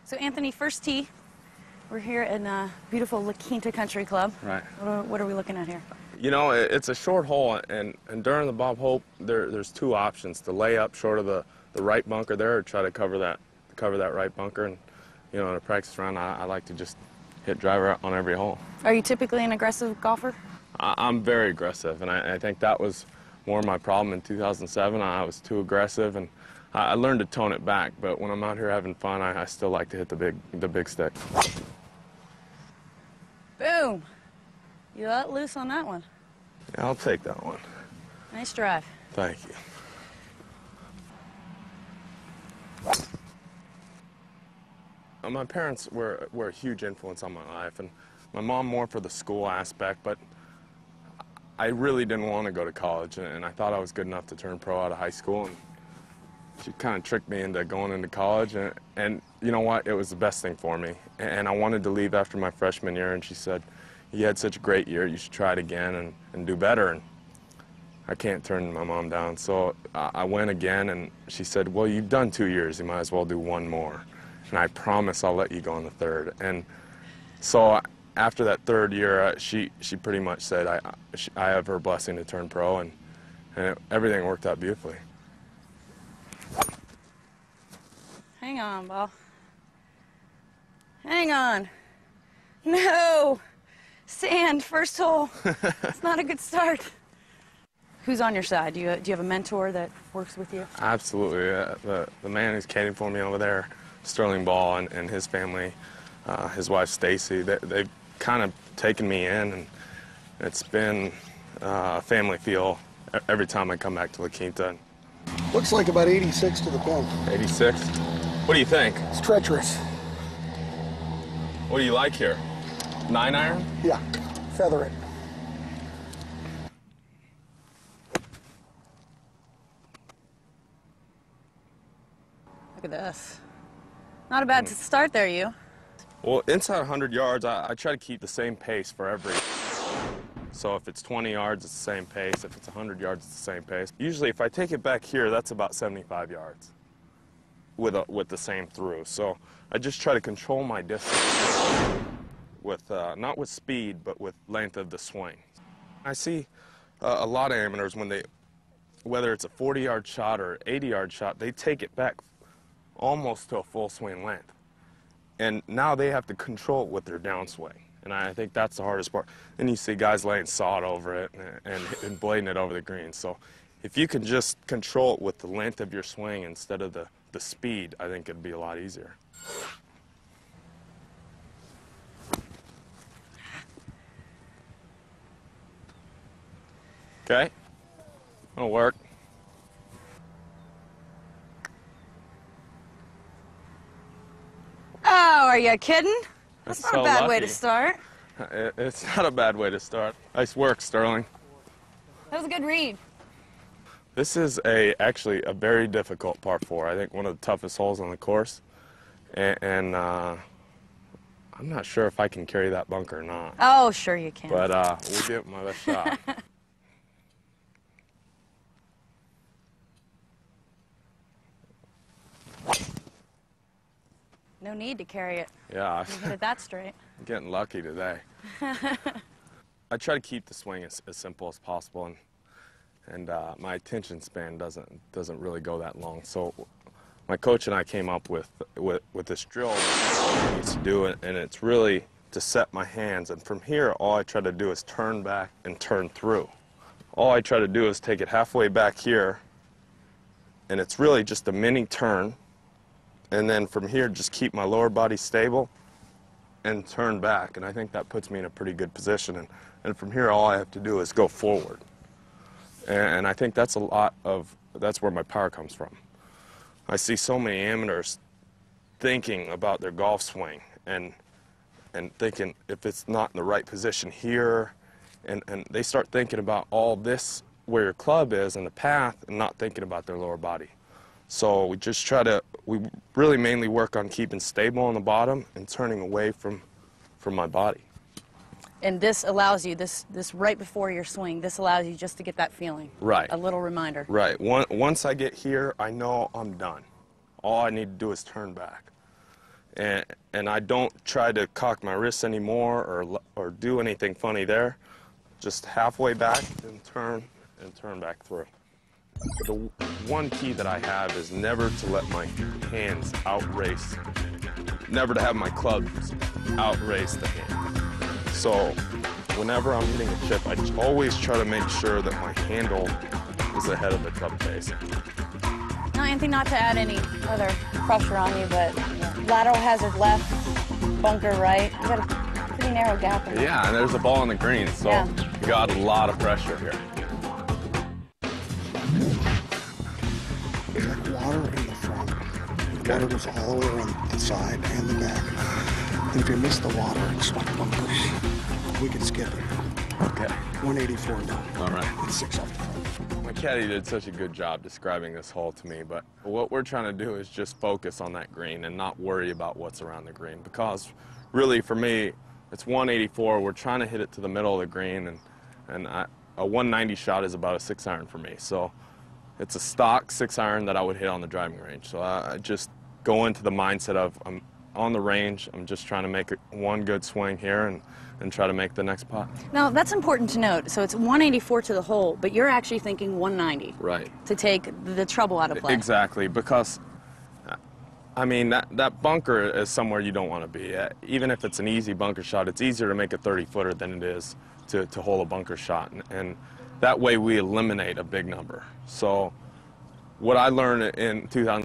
So Anthony, first tee. We're here in beautiful La Quinta Country Club. Right. What are we looking at here? You know, it's a short hole, and during the Bob Hope, there's two options: to lay up short of the right bunker there, or try to cover that right bunker. And you know, in a practice round, I like to just hit driver on every hole. Are you typically an aggressive golfer? I'm very aggressive, and I think that was more my problem in 2007. I was too aggressive, and I learned to tone it back. But when I'm out here having fun, I still like to hit the big stick. Boom! You let loose on that one. Yeah, I'll take that one. Nice drive. Thank you. My parents were a huge influence on my life, and my mom more for the school aspect, but I really didn't want to go to college, and I thought I was good enough to turn pro out of high school, and she kind of tricked me into going into college, and you know what, it was the best thing for me, and I wanted to leave after my freshman year, and she said, you had such a great year, you should try it again and do better, and I can't turn my mom down, so I went again, and she said, well, you've done 2 years, you might as well do one more, and I promise I'll let you go on the third. And so after that third year, she pretty much said I have her blessing to turn pro, and everything worked out beautifully. Hang on, ball. Hang on. No! Sand, first hole. It's not a good start. Who's on your side? Do you have a mentor that works with you? Absolutely. The man who's caddying for me over there, Sterling Ball, and his family, his wife Stacy, they've kind of taken me in, and it's been a family feel every time I come back to La Quinta. Looks like about 86 to the pin. 86? What do you think? It's treacherous. What do you like here? 9-iron? Yeah, feather it. Look at this. Not a bad start there, you. Well, inside 100 yards, I try to keep the same pace for every. So if it's 20 yards, it's the same pace. If it's 100 yards, it's the same pace. Usually, if I take it back here, that's about 75 yards with the same through. So I just try to control my distance with not with speed, but with length of the swing. I see a lot of amateurs whether it's a 40-yard shot or 80-yard shot, they take it back almost to a full swing length. And now they have to control it with their downswing. And I think that's the hardest part. Then you see guys laying sod over it and blading it over the green. So if you can just control it with the length of your swing instead of the speed, I think it'd be a lot easier. Okay, that'll work. Oh, are you kidding? That's not so a bad lucky. way to start. It's not a bad way to start. Nice work, Sterling. That was a good read. This is actually a very difficult par 4. I think one of the toughest holes on the course. And I'm not sure if I can carry that bunker or not. Oh, sure you can. But we'll give it my best shot. No need to carry it. Yeah. You hit it that straight. I'm getting lucky today. I try to keep the swing as simple as possible, and my attention span doesn't really go that long. So my coach and I came up with this drill that I need to do, and it's really to set my hands. And from here, all I try to do is turn back and turn through. All I try to do is take it halfway back here, and it's really just a mini turn. And then from here, just keep my lower body stable and turn back. And I think that puts me in a pretty good position. And from here, all I have to do is go forward. And I think that's that's where my power comes from. I see so many amateurs thinking about their golf swing and thinking if it's not in the right position here, and they start thinking about all this where your club is and the path and not thinking about their lower body. So we really mainly work on keeping stable on the bottom and turning away from my body. And this allows you, this right before your swing, this allows you just to get that feeling. Right. A little reminder. Right. Once I get here, I know I'm done. All I need to do is turn back. and I don't try to cock my wrists anymore or do anything funny there. Just halfway back and turn back through. The one key that I have is never to let my hands outrace, never to have my clubs outrace the hand. So whenever I'm hitting a chip, I always try to make sure that my handle is ahead of the club face. Now, Anthony, not to add any other pressure on you, but lateral hazard left, bunker right. You got a pretty narrow gap in there. Yeah, and there's a ball on the green, so you got a lot of pressure here. It's like water in the front. The water goes all the way around the side and the back. And if you miss the water and swap bunkers, we can skip it. Okay. 184 down. All right. It's 6 off the front. My caddy did such a good job describing this hole to me, but what we're trying to do is just focus on that green and not worry about what's around the green, because really for me, it's 184. We're trying to hit it to the middle of the green, and a 190 shot is about a 6-iron for me. So it's a stock 6-iron that I would hit on the driving range. So I just go into the mindset of I'm on the range, I'm just trying to make one good swing here and try to make the next putt. Now, that's important to note. So it's 184 to the hole, but you're actually thinking 190. Right. To take the trouble out of play. Exactly, because, I mean, that bunker is somewhere you don't want to be. Even if it's an easy bunker shot, it's easier to make a 30-footer than it is to hole a bunker shot. And that way we eliminate a big number. So what I learned in 2000